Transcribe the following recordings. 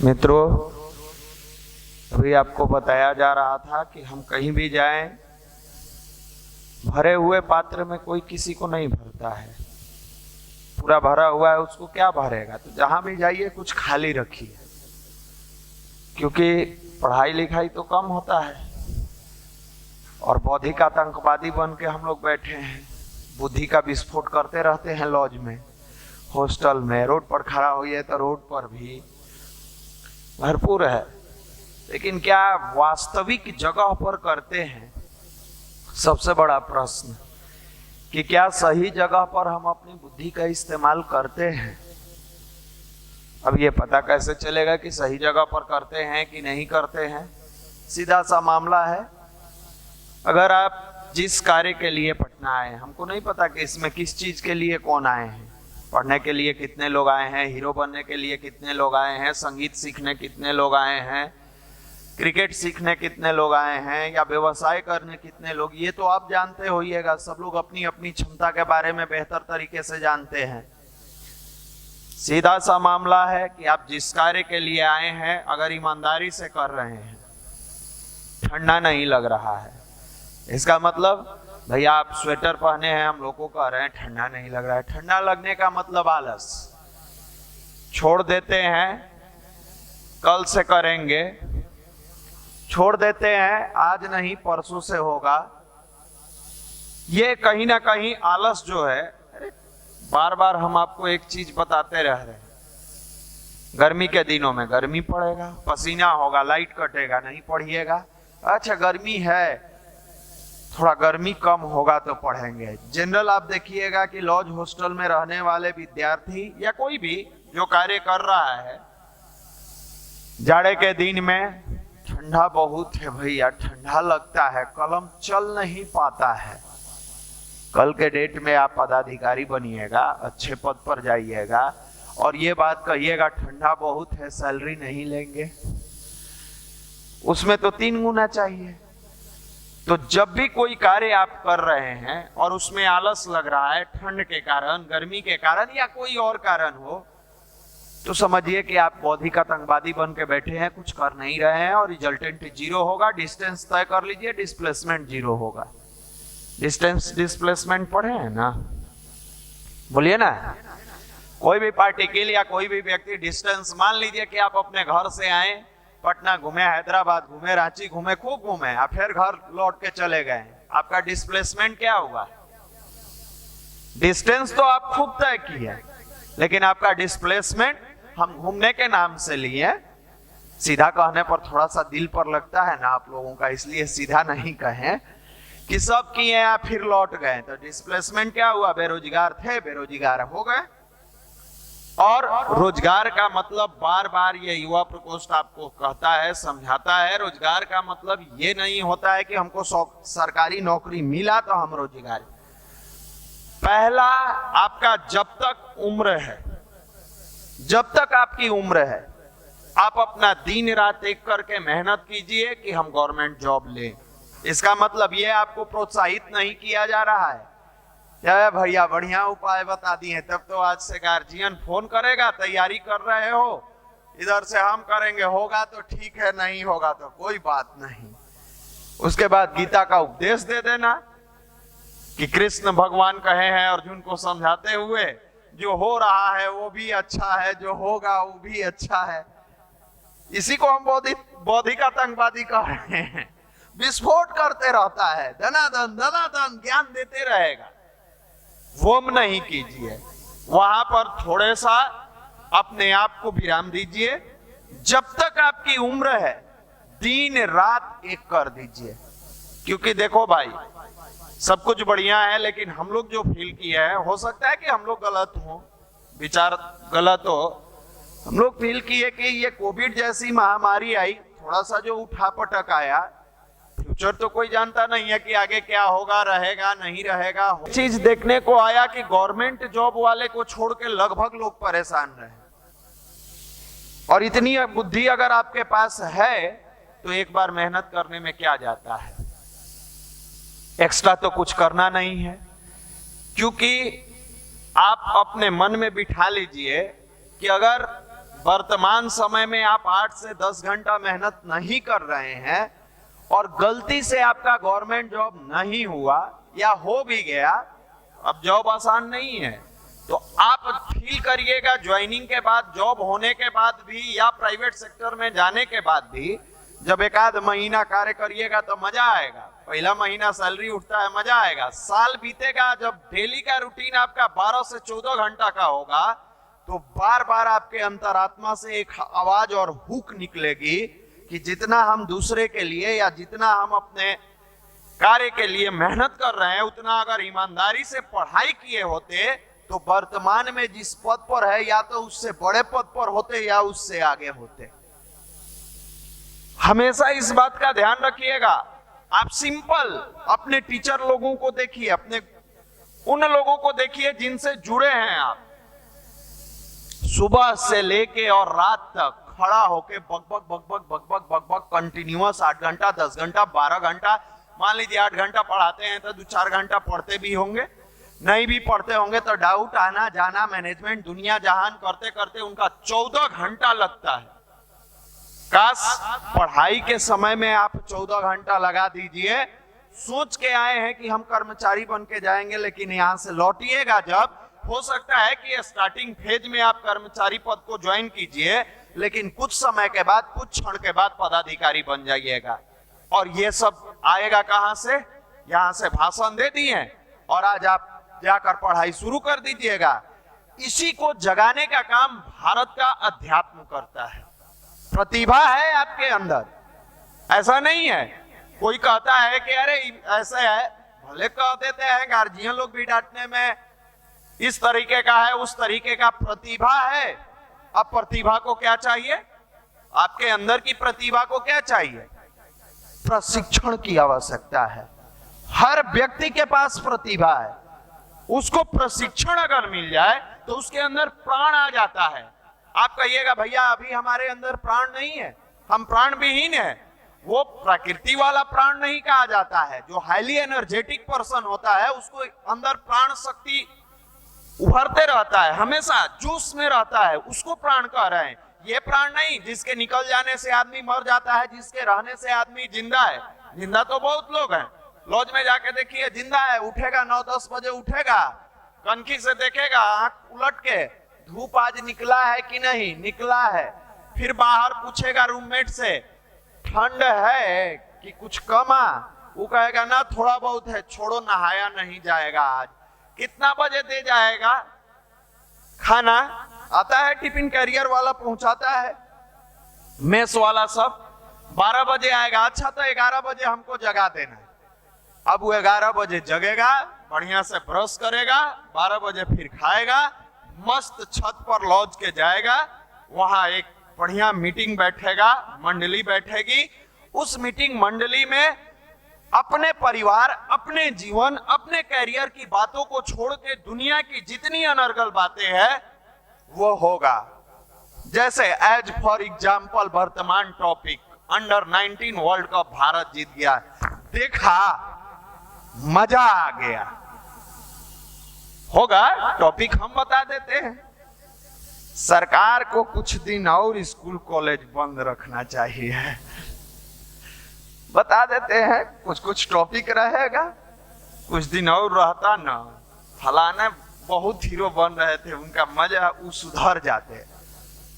मित्रों, अभी आपको बताया जा रहा था कि हम कहीं भी जाएं, भरे हुए पात्र में कोई किसी को नहीं भरता है। पूरा भरा हुआ है, उसको क्या भरेगा? तो जहां भी जाइए कुछ खाली रखिए, क्योंकि पढ़ाई लिखाई तो कम होता है और बौद्धिक आतंकवादी बन के हम लोग बैठे हैं। बुद्धि का विस्फोट करते रहते हैं लॉज में, हॉस्टल में, रोड पर खड़ा होइए तो रोड पर भी भरपूर है। लेकिन क्या वास्तविक जगह पर करते हैं? सबसे बड़ा प्रश्न कि क्या सही जगह पर हम अपनी बुद्धि का इस्तेमाल करते हैं? अब ये पता कैसे चलेगा कि सही जगह पर करते हैं कि नहीं करते हैं? सीधा सा मामला है, अगर आप जिस कार्य के लिए पटना आए, हमको नहीं पता कि इसमें किस चीज के लिए कौन आए हैं। पढ़ने के लिए कितने लोग आए हैं, हीरो बनने के लिए कितने लोग आए हैं, संगीत सीखने कितने लोग आए हैं, क्रिकेट सीखने कितने लोग आए हैं, या व्यवसाय करने कितने लोग, ये तो आप जानते होइएगा। सब लोग अपनी अपनी क्षमता के बारे में बेहतर तरीके से जानते हैं। सीधा सा मामला है कि आप जिस कार्य के लिए आए हैं, अगर ईमानदारी से कर रहे हैं, ठंडा नहीं लग रहा है, इसका मतलब भैया आप स्वेटर पहने हैं, हम लोग को कह रहे हैं ठंडा नहीं लग रहा है। ठंडा लगने का मतलब आलस, छोड़ देते हैं, कल से करेंगे, छोड़ देते हैं, आज नहीं परसों से होगा। ये कहीं ना कहीं आलस जो है, बार बार हम आपको एक चीज बताते रह रहे हैं, गर्मी के दिनों में गर्मी पड़ेगा, पसीना होगा, लाइट कटेगा, नहीं पढ़िएगा। अच्छा गर्मी है, थोड़ा गर्मी कम होगा तो पढ़ेंगे। जनरल आप देखिएगा कि लॉज हॉस्टल में रहने वाले विद्यार्थी या कोई भी जो कार्य कर रहा है, जाड़े के दिन में ठंडा बहुत है भैया, ठंडा लगता है, कलम चल नहीं पाता है। कल के डेट में आप पदाधिकारी बनिएगा, अच्छे पद पर जाइएगा और ये बात कहिएगा ठंडा बहुत है, सैलरी नहीं लेंगे, उसमें तो 3 गुना चाहिए। तो जब भी कोई कार्य आप कर रहे हैं और उसमें आलस लग रहा है, ठंड के कारण, गर्मी के कारण या कोई और कारण हो, तो समझिए कि आप बौद्धिक आतंकवादी बन के बैठे हैं, कुछ कर नहीं रहे हैं और रिजल्टेंट 0 होगा। डिस्टेंस तय कर लीजिए, डिस्प्लेसमेंट 0 होगा। डिस्टेंस डिस्प्लेसमेंट पढ़े हैं ना? बोलिए ना। कोई भी पार्टिकल या कोई भी व्यक्ति डिस्टेंस, मान लीजिए कि आप अपने घर से आए, पटना घूमे, हैदराबाद घूमे, रांची घूमे, खूब घूमे, आप फिर घर लौट के चले गए, आपका डिस्प्लेसमेंट क्या हुआ? डिस्टेंस तो आप खूब तय किए, लेकिन आपका डिस्प्लेसमेंट हम घूमने के नाम से लिए। सीधा कहने पर थोड़ा सा दिल पर लगता है ना आप लोगों का, इसलिए सीधा नहीं कहें कि सब किए आप फिर लौट गए, तो डिस्प्लेसमेंट क्या हुआ? बेरोजगार थे, बेरोजगार हो गए। और रोजगार का मतलब, बार बार ये युवा प्रकोष्ठ आपको कहता है, समझाता है, रोजगार का मतलब ये नहीं होता है कि हमको सरकारी नौकरी मिला तो हम रोजगार। पहला आपका जब तक उम्र है, जब तक आपकी उम्र है, आप अपना दिन रात एक करके मेहनत कीजिए कि हम गवर्नमेंट जॉब लें। इसका मतलब ये आपको प्रोत्साहित नहीं किया जा रहा है। क्या भैया बढ़िया उपाय बता दिए, तब तो आज से गार्जियन फोन करेगा, तैयारी कर रहे हो, इधर से हम करेंगे, होगा तो ठीक है, नहीं होगा तो कोई बात नहीं। उसके बाद गीता का उपदेश दे देना कि कृष्ण भगवान कहे हैं अर्जुन को समझाते हुए, जो हो रहा है वो भी अच्छा है, जो होगा वो भी अच्छा है। इसी को हम बौद्धिक आतंकवादी कह रहे हैं। विस्फोट करते रहता है, धनाधन ज्ञान देते रहेगा। वो नहीं कीजिए, वहां पर थोड़े सा अपने आप को विराम दीजिए। जब तक आपकी उम्र है, दिन रात एक कर दीजिए। क्योंकि देखो भाई, सब कुछ बढ़िया है, लेकिन हम लोग जो फील किए हैं, हो सकता है कि हम लोग गलत हो, विचार गलत हो, हम लोग फील किए कि ये कोविड जैसी महामारी आई, थोड़ा सा जो उठापटक आया, फ्यूचर तो कोई जानता नहीं है कि आगे क्या होगा, रहेगा नहीं रहेगा। चीज देखने को आया कि गवर्नमेंट जॉब वाले को छोड़ के लगभग लोग परेशान रहे। और इतनी बुद्धि अगर आपके पास है तो एक बार मेहनत करने में क्या जाता है, एक्स्ट्रा तो कुछ करना नहीं है। क्योंकि आप अपने मन में बिठा लीजिए कि अगर वर्तमान समय में आप 8 से 10 घंटा मेहनत नहीं कर रहे हैं और गलती से आपका गवर्नमेंट जॉब नहीं हुआ या हो भी गया, अब जॉब आसान नहीं है, तो आप फील करिएगा ज्वाइनिंग के बाद, जॉब होने के बाद भी या प्राइवेट सेक्टर में जाने के बाद भी, जब एक आध महीना कार्य करिएगा तो मजा आएगा। पहला महीना सैलरी उठता है, मजा आएगा। साल बीतेगा, जब डेली का रूटीन आपका 12 से 14 घंटा का होगा, तो बार बार आपके अंतरात्मा से एक आवाज और हुक निकलेगी कि जितना हम दूसरे के लिए या जितना हम अपने कार्य के लिए मेहनत कर रहे हैं, उतना अगर ईमानदारी से पढ़ाई किए होते तो वर्तमान में जिस पद पर है या तो उससे बड़े पद पर होते या उससे आगे होते। हमेशा इस बात का ध्यान रखिएगा। आप सिंपल अपने टीचर लोगों को देखिए, अपने उन लोगों को देखिए जिनसे जुड़े हैं आप, सुबह से लेके और रात तक खड़ा होके बकबक बकबक बकबक बकबक कंटिन्यूअस 8 घंटा 10 घंटा 12 घंटा, मान लीजिए 8 घंटा पढ़ाते हैं तो 2-4 घंटा पढ़ते भी होंगे, नहीं भी पढ़ते होंगे तो डाउट आना जाना मैनेजमेंट दुनिया जहान करते करते उनका 14 घंटा लगता है। काश पढ़ाई के समय में आप 14 घंटा लगा दीजिए। सोच के आए हैं कि हम कर्मचारी बन के जाएंगे, लेकिन यहां से लौटिएगा जब, हो सकता है कि स्टार्टिंग फेज में आप कर्मचारी पद को ज्वाइन कीजिए, लेकिन कुछ समय के बाद, कुछ क्षण के बाद पदाधिकारी बन जाइएगा। और ये सब आएगा कहां से? यहां से भाषण दे दिए और आज आप जाकर पढ़ाई शुरू कर दीजिएगा। इसी को जगाने का काम भारत का अध्यात्म करता है। प्रतिभा है आपके अंदर, ऐसा नहीं है। कोई कहता है कि अरे ऐसे है, भले कह देते हैं, गार्जियन लोग भी डांटने में इस तरीके का है, उस तरीके का। प्रतिभा है। अब प्रतिभा को क्या चाहिए? आपके अंदर की प्रतिभा को क्या चाहिए? प्रशिक्षण की आवश्यकता है। हर व्यक्ति के पास प्रतिभा है, उसको प्रशिक्षण अगर मिल जाए तो उसके अंदर प्राण आ जाता है। आप कहिएगा भैया अभी हमारे अंदर प्राण नहीं है, हम प्राण विहीन है। वो प्रकृति वाला प्राण नहीं कहा जाता है। जो हाईली एनर्जेटिक पर्सन होता है उसको अंदर प्राण शक्ति उभरते रहता है, हमेशा जोश में रहता है, उसको प्राण कह रहे हैं। ये प्राण नहीं जिसके निकल जाने से आदमी मर जाता है, जिसके रहने से आदमी जिंदा है। जिंदा तो बहुत लोग हैं, लॉज में जाके देखिए, जिंदा है, उठेगा 9-10 बजे उठेगा, कनखी से देखेगा, आंख उलट के, धूप आज निकला है कि नहीं, निकला है। फिर बाहर पूछेगा रूममेट से, ठंड है कि कुछ कमा, वो कहेगा ना थोड़ा बहुत है, छोड़ो नहाया नहीं जाएगा आज। कितना बजे दे जाएगा खाना? आता है टिफिन कैरियर वाला पहुंचाता है, मेस वाला सब 12 बजे आएगा। अच्छा तो 11 बजे हमको जगा देना है। अब वो 11 बजे जगेगा, बढ़िया से ब्रश करेगा, 12 बजे फिर खाएगा, मस्त छत पर लॉज के जाएगा, वहां एक बढ़िया मीटिंग बैठेगा, मंडली बैठेगी। उस मीटिंग मंडली में अपने परिवार, अपने जीवन, अपने कैरियर की बातों को छोड़ के दुनिया की जितनी अनर्गल बातें हैं वो होगा। जैसे एज फॉर एग्जाम्पल वर्तमान topic under 19 world cup Bharat जीत गया, देखा, मजा आ गया। होगा टॉपिक हम बता देते हैं। सरकार को कुछ दिन और स्कूल कॉलेज बंद रखना चाहिए, बता देते हैं। कुछ कुछ टॉपिक रहेगा, कुछ दिन और रहता ना, फलाना बहुत हीरो बन रहे थे, उनका मजा, वो सुधर जाते।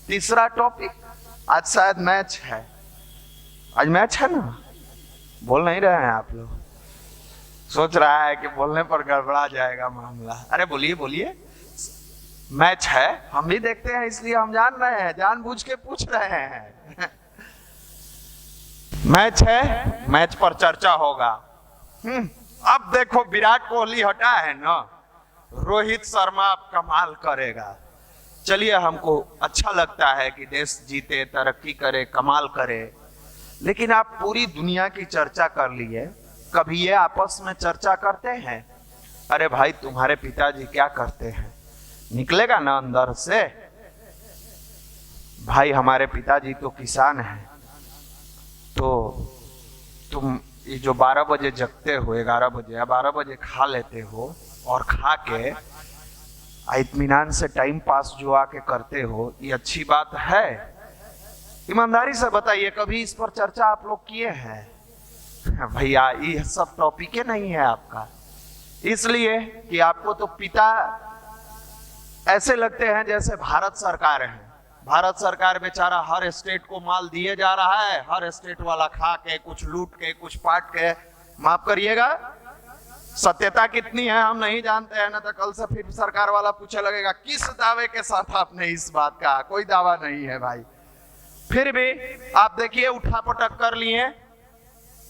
तीसरा टॉपिक, आज शायद मैच है, आज मैच है ना, बोल नहीं रहे हैं आप लोग। सोच रहा है कि बोलने पर गड़बड़ा जाएगा मामला। अरे बोलिए बोलिए, मैच है, हम भी देखते हैं इसलिए हम जान रहे हैं, जानबूझ के पूछ रहे हैं। मैच है, मैच पर चर्चा होगा। अब देखो विराट कोहली हटा है ना, रोहित शर्मा अब कमाल करेगा। चलिए हमको अच्छा लगता है कि देश जीते, तरक्की करे, कमाल करे, लेकिन आप पूरी दुनिया की चर्चा कर लिए, कभी ये आपस में चर्चा करते हैं? अरे भाई तुम्हारे पिताजी क्या करते हैं? निकलेगा ना अंदर से, भाई हमारे पिताजी तो किसान हैं, तो तुम ये जो 12 बजे जगते हो, 11 बजे या 12 बजे खा लेते हो, और खा के इत्मीनान से टाइम पास जो आके करते हो, ये अच्छी बात है? ईमानदारी से बताइए, कभी इस पर चर्चा आप लोग किए हैं? भैया ये सब टॉपिक ही नहीं है आपका, इसलिए कि आपको तो पिता ऐसे लगते हैं जैसे भारत सरकार है। भारत सरकार बेचारा हर स्टेट को माल दिए जा रहा है, हर स्टेट वाला खा के, कुछ लूट के, कुछ पाट के। माफ करिएगा, सत्यता कितनी है हम नहीं जानते हैं ना, तो कल से फिर सरकार वाला पूछे लगेगा किस दावे के साथ आपने इस बात का। कोई दावा नहीं है भाई। फिर भी आप देखिए, उठापटक कर लिए।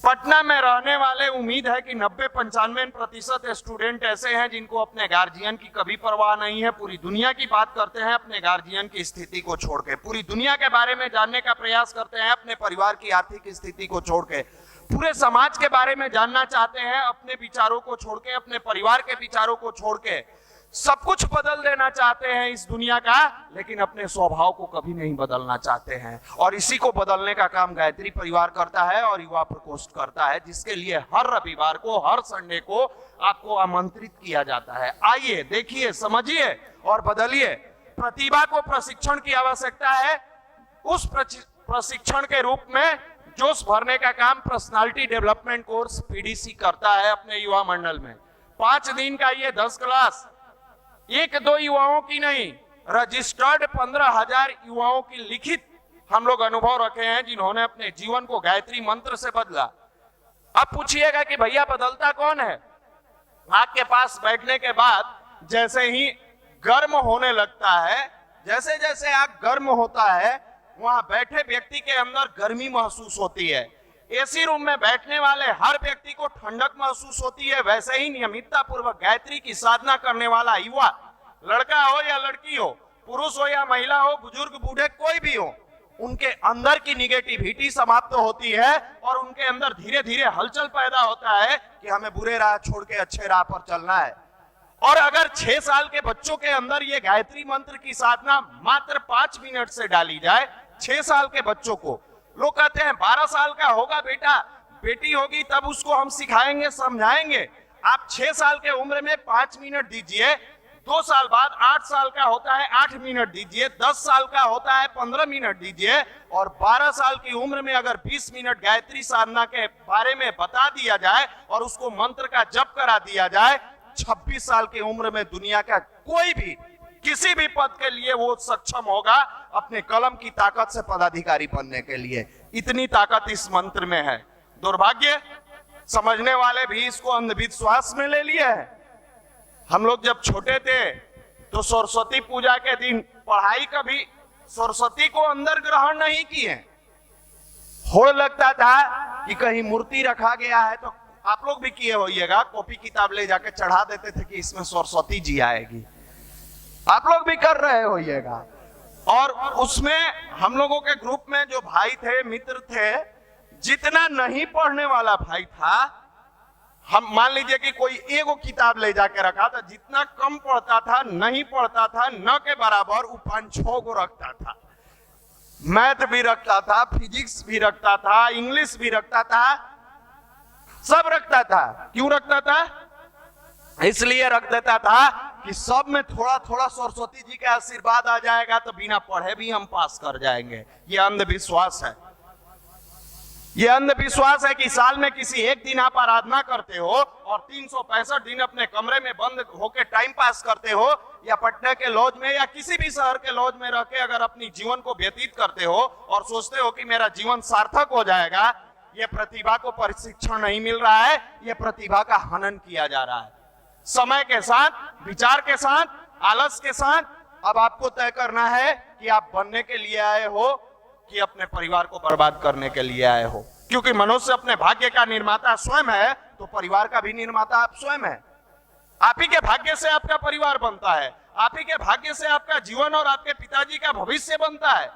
पटना में रहने वाले उम्मीद है कि 90-95% स्टूडेंट ऐसे हैं जिनको अपने गार्जियन की कभी परवाह नहीं है। पूरी दुनिया की बात करते हैं अपने गार्जियन की स्थिति को छोड़ के, पूरी दुनिया के बारे में जानने का प्रयास करते हैं अपने परिवार की आर्थिक स्थिति को छोड़ के, पूरे समाज के बारे में जानना चाहते हैं अपने विचारों को छोड़ के, अपने परिवार के विचारों को छोड़ के। सब कुछ बदल देना चाहते हैं इस दुनिया का, लेकिन अपने स्वभाव को कभी नहीं बदलना चाहते हैं। और इसी को बदलने का काम गायत्री परिवार करता है और युवा प्रकोष्ठ करता है, जिसके लिए हर रविवार को, हर संडे को आपको आमंत्रित किया जाता है। आइए, देखिए, समझिए और बदलिए। प्रतिभा को प्रशिक्षण की आवश्यकता है। उस प्रशिक्षण के रूप में जोश भरने का काम पर्सनालिटी डेवलपमेंट कोर्स पीडीसी करता है अपने युवा मंडल में। 5 दिन का ये 10 क्लास, 1-2 युवाओं की नहीं, रजिस्टर्ड 15,000 युवाओं की लिखित हम लोग अनुभव रखे हैं जिन्होंने अपने जीवन को गायत्री मंत्र से बदला। अब पूछिएगा कि भैया बदलता कौन है? आग के पास बैठने के बाद जैसे ही गर्म होने लगता है, जैसे जैसे आग गर्म होता है, वहां बैठे व्यक्ति के अंदर गर्मी महसूस होती है। एसी रूम में बैठने वाले हर व्यक्ति को ठंडक महसूस होती है। वैसे ही नियमितता पूर्वक गायत्री की साधना करने वाला युवा, लड़का हो या लड़की हो, पुरुष हो या महिला हो, बुजुर्ग बूढ़े कोई भी हो, उनके अंदर की निगेटिविटी समाप्त होती है और उनके अंदर धीरे धीरे हलचल पैदा होता है कि हमें बुरे राह छोड़ के अच्छे राह पर चलना है। और अगर 6 साल के बच्चों के अंदर ये गायत्री मंत्र की साधना मात्र 5 मिनट से डाली जाए, 6 साल के बच्चों को, लोग कहते हैं 12 साल का होगा बेटा, बेटी होगी तब उसको हम सिखाएंगे, समझाएंगे। आप 6 साल के उम्र में 5 मिनट दीजिए, 2 साल बाद 8 साल का होता है 8 मिनट दीजिए, 10 साल का होता है 15 मिनट दीजिए, और 12 साल की उम्र में अगर 20 मिनट गायत्री साधना के बारे में बता दिया जाए और उसको मंत्र का जप करा दिया जाए, 26 साल की उम्र में दुनिया का कोई भी किसी भी पद के लिए वो सक्षम होगा अपने कलम की ताकत से पदाधिकारी बनने के लिए। इतनी ताकत इस मंत्र में है। दुर्भाग्य, समझने वाले भी इसको अंधविश्वास में ले लिए है। हम लोग जब छोटे थे तो सरस्वती पूजा के दिन पढ़ाई कभी सरस्वती को अंदर ग्रहण नहीं किए। होड़ लगता था कि कहीं मूर्ति रखा गया है, तो आप लोग भी किए होइएगा, कॉपी किताब ले जाके चढ़ा देते थे कि इसमें सरस्वती जी आएगी। आप लोग भी कर रहे होइएगा। और उसमें हम लोगों के ग्रुप में जो भाई थे, मित्र थे, जितना नहीं पढ़ने वाला भाई था, हम मान लीजिए कि कोई एगो किताब ले जाके रखा था, जितना कम पढ़ता था, नहीं पढ़ता था, न के बराबर वो 5-6 को रखता था। मैथ भी रखता था, फिजिक्स भी रखता था, इंग्लिश भी रखता था, सब रखता था। क्यों रखता था? इसलिए रख देता था कि सब में थोड़ा थोड़ा सरस्वती जी का आशीर्वाद आ जाएगा तो बिना पढ़े भी हम पास कर जाएंगे। ये अंधविश्वास है। ये अंधविश्वास है कि साल में किसी एक दिन आप आराधना करते हो और 365 दिन अपने कमरे में बंद होकर टाइम पास करते हो, या पटना के लॉज में या किसी भी शहर के लॉज में रह के अगर अपनी जीवन को व्यतीत करते हो और सोचते हो कि मेरा जीवन सार्थक हो जाएगा, ये प्रतिभा को प्रशिक्षण नहीं मिल रहा है, ये प्रतिभा का हनन किया जा रहा है। समय के साथ, विचार के साथ, आलस के साथ अब आपको तय करना है कि आप बनने के लिए आए हो कि अपने परिवार को बर्बाद करने के लिए आए हो। क्योंकि मनुष्य अपने भाग्य का निर्माता स्वयं है, तो परिवार का भी निर्माता आप स्वयं है। आप ही के भाग्य से आपका परिवार बनता है, आप ही के भाग्य से आपका जीवन और आपके पिताजी का भविष्य बनता है।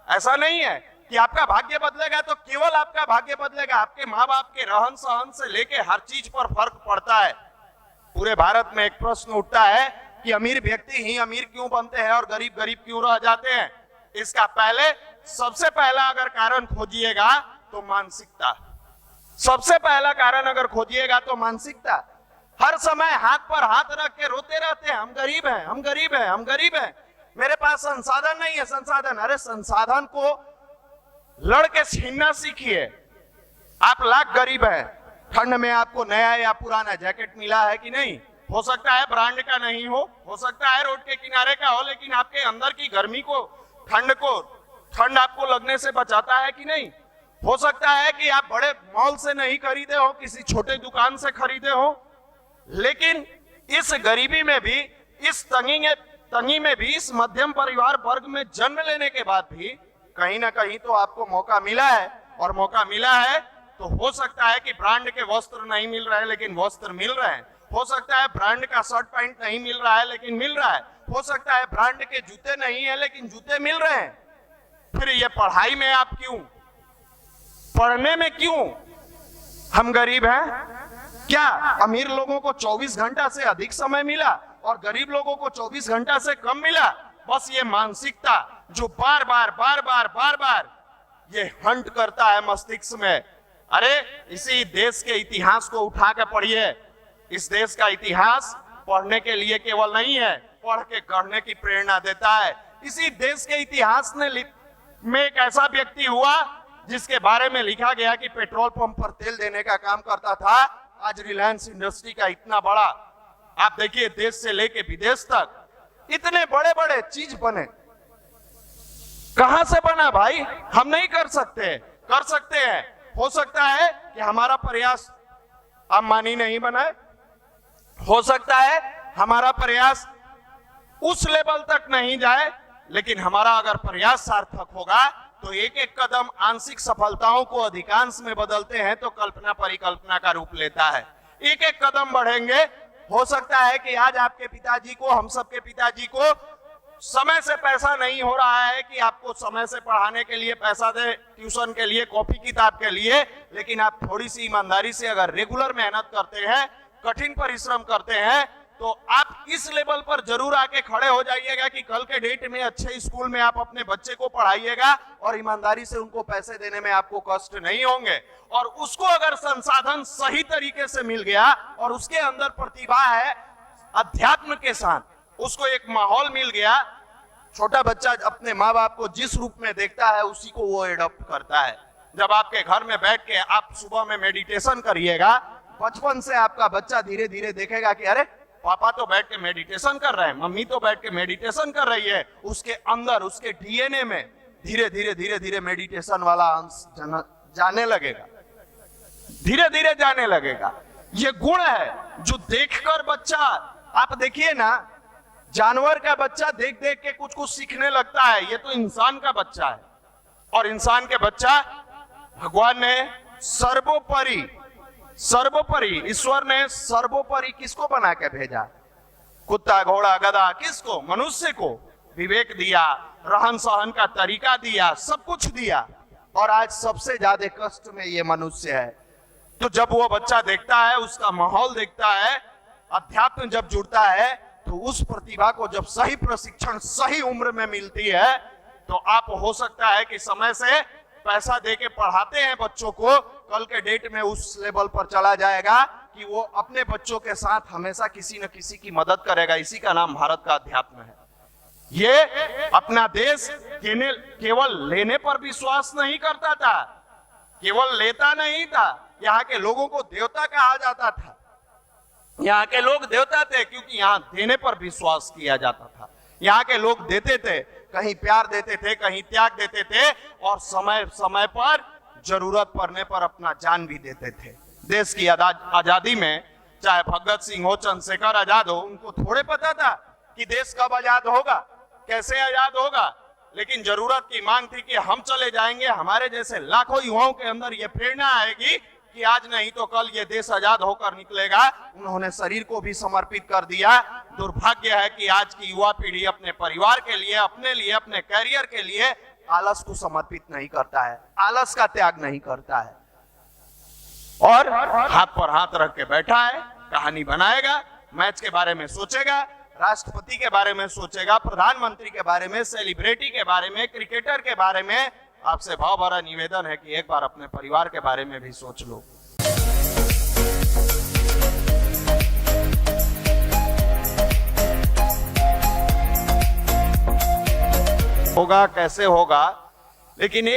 ऐसा नहीं है कि आपका भाग्य बदलेगा तो केवल आपका भाग्य बदलेगा, आपके माँ बाप के रहन सहन से लेके हर चीज पर फर्क पड़ता है। पूरे भारत में एक प्रश्न उठता है कि अमीर व्यक्ति ही अमीर क्यों बनते हैं और गरीब गरीब क्यों रह जाते हैं। इसका सबसे पहला अगर कारण खोजिएगा तो मानसिकता। सबसे पहला कारण अगर खोजिएगा तो मानसिकता। हर समय हाथ पर हाथ रख के रोते रहते हैं, हम गरीब हैं, हम गरीब हैं, हम गरीब हैं, मेरे पास संसाधन नहीं है। संसाधन, अरे संसाधन को लड़के छीनना सीखिए। आप लाख गरीब हैं, ठंड में आपको नया या पुराना जैकेट मिला है कि नहीं? हो सकता है ब्रांड का नहीं हो सकता है रोड के किनारे का हो, लेकिन आपके अंदर की गर्मी को, ठंड आपको लगने से बचाता है कि नहीं? हो सकता है कि आप बड़े मॉल से नहीं खरीदे हो, किसी छोटे दुकान से खरीदे हो, लेकिन इस गरीबी में भी, इस तंगी में भी, इस मध्यम परिवार वर्ग में जन्म लेने के बाद भी कहीं ना कहीं तो आपको मौका मिला है। और मौका मिला है तो हो सकता है कि ब्रांड के वस्त्र नहीं मिल रहे, लेकिन वस्त्र मिल रहे हैं। हो सकता है ब्रांड का शर्ट पैंट नहीं मिल रहा है, लेकिन मिल रहा है। हो सकता है ब्रांड के जूते नहीं है, लेकिन जूते मिल रहे हैं। फिर ये पढ़ाई में आप क्यों, पढ़ने में क्यों हम गरीब हैं? क्या अमीर लोगों को 24 घंटा से अधिक समय मिला और गरीब लोगों को 24 घंटा से कम मिला? बस ये मानसिकता जो बार बार ये हंट करता है मस्तिष्क में। अरे इसी देश के इतिहास को उठा के पढ़िए। इस देश का इतिहास पढ़ने के लिए केवल नहीं है, पढ़ के गढ़ने की प्रेरणा देता है। इसी देश के इतिहास में एक ऐसा व्यक्ति हुआ जिसके बारे में लिखा गया कि पेट्रोल पंप पर तेल देने का काम करता था। आज रिलायंस इंडस्ट्री का इतना बड़ा, आप देखिए, देश से लेके विदेश तक इतने बड़े बड़े चीज बने। कहां से बना भाई? हम नहीं कर सकते, कर सकते हैं। हो सकता है कि हमारा प्रयास अंबानी नहीं बनाए, हो सकता है हमारा प्रयास उस लेवल तक नहीं जाए, लेकिन हमारा अगर प्रयास सार्थक होगा तो एक एक कदम आंशिक सफलताओं को अधिकांश में बदलते हैं तो कल्पना परिकल्पना का रूप लेता है। एक एक कदम बढ़ेंगे। हो सकता है कि आज आपके पिताजी को, हम सबके पिताजी को समय से पैसा नहीं हो रहा है कि आपको समय से पढ़ाने के लिए पैसा दे, ट्यूशन के लिए, कॉपी किताब के लिए, लेकिन आप थोड़ी सी ईमानदारी से अगर रेगुलर मेहनत करते हैं, कठिन परिश्रम करते हैं, तो आप इस लेवल पर जरूर आके खड़े हो जाइएगा कि कल के डेट में अच्छे स्कूल में आप अपने बच्चे को पढ़ाइएगा और ईमानदारी से उनको पैसे देने में आपको कष्ट नहीं होंगे। और उसको अगर संसाधन सही तरीके से मिल गया और उसके अंदर प्रतिभा है, अध्यात्म के साथ उसको एक माहौल मिल गया, छोटा बच्चा अपने माँ बाप को जिस रूप में देखता है उसी को वो एडॉप्ट करता है। जब आपके घर में बैठ के आप सुबह में मेडिटेशन करिएगा, बचपन से आपका बच्चा धीरे धीरे देखेगा कि अरे पापा तो बैठ के मेडिटेशन कर रहे हैं, मम्मी तो बैठ के मेडिटेशन कर रही है। उसके अंदर, उसके डीएनए में धीरे धीरे मेडिटेशन वाला अंश जाने लगेगा, धीरे धीरे जाने लगेगा। ये गुण है जो देखकर बच्चा, आप देखिए ना, जानवर का बच्चा देख देख के कुछ कुछ सीखने लगता है, ये तो इंसान का बच्चा है। और इंसान के बच्चा भगवान ने सर्वोपरि ईश्वर ने सर्वोपरि किसको बना के भेजा? कुत्ता, घोड़ा, गधा, किसको? मनुष्य को विवेक दिया, रहन सहन का तरीका दिया, सब कुछ दिया। और आज सबसे ज्यादा कष्ट में ये मनुष्य है। तो जब वो बच्चा देखता है, उसका माहौल देखता है, अध्यात्म जब जुड़ता है, तो उस प्रतिभा को जब सही प्रशिक्षण सही उम्र में मिलती है, तो आप हो सकता है कि समय से पैसा देके पढ़ाते हैं बच्चों को, कल के डेट में उस लेवल पर चला जाएगा कि वो अपने बच्चों के साथ हमेशा किसी न किसी की मदद करेगा। इसी का नाम भारत का अध्यात्म है। ये अपना देश केवल लेने पर विश्वास नहीं करता था, केवल लेता नहीं था। यहाँ के लोगों को देवता कहा जाता था। यहाँ के लोग देवता थे क्योंकि यहाँ देने पर विश्वास किया जाता था। यहाँ के लोग देते थे, कहीं प्यार देते थे, कहीं त्याग देते थे, और समय समय पर जरूरत पड़ने पर अपना जान भी देते थे। देश की आजादी में चाहे भगत सिंह हो, चंद्रशेखर आजाद हो, उनको थोड़े पता था कि देश कब आजाद होगा, कैसे आजाद होगा, लेकिन जरूरत की मांग थी कि हम चले जाएंगे। हमारे जैसे लाखों युवाओं के अंदर ये प्रेरणा आएगी कि आज नहीं तो कल ये देश आजाद होकर निकलेगा। उन्होंने शरीर को भी समर्पित कर दिया। दुर्भाग्य है कि आज की युवा पीढ़ी अपने परिवार के लिए, अपने लिए, अपने कैरियर के लिए आलस को समर्पित नहीं करता है, आलस का त्याग नहीं करता है, और हाथ पर हाथ रख के बैठा है। कहानी बनाएगा, मैच के बारे में सोचेगा, राष्ट्रपति के बारे में सोचेगा, प्रधानमंत्री के बारे में, सेलिब्रिटी के बारे में, क्रिकेटर के बारे में। आपसे भाव भरा निवेदन है कि एक बार अपने परिवार के बारे में भी सोच लो। होगा कैसे होगा, लेकिन एक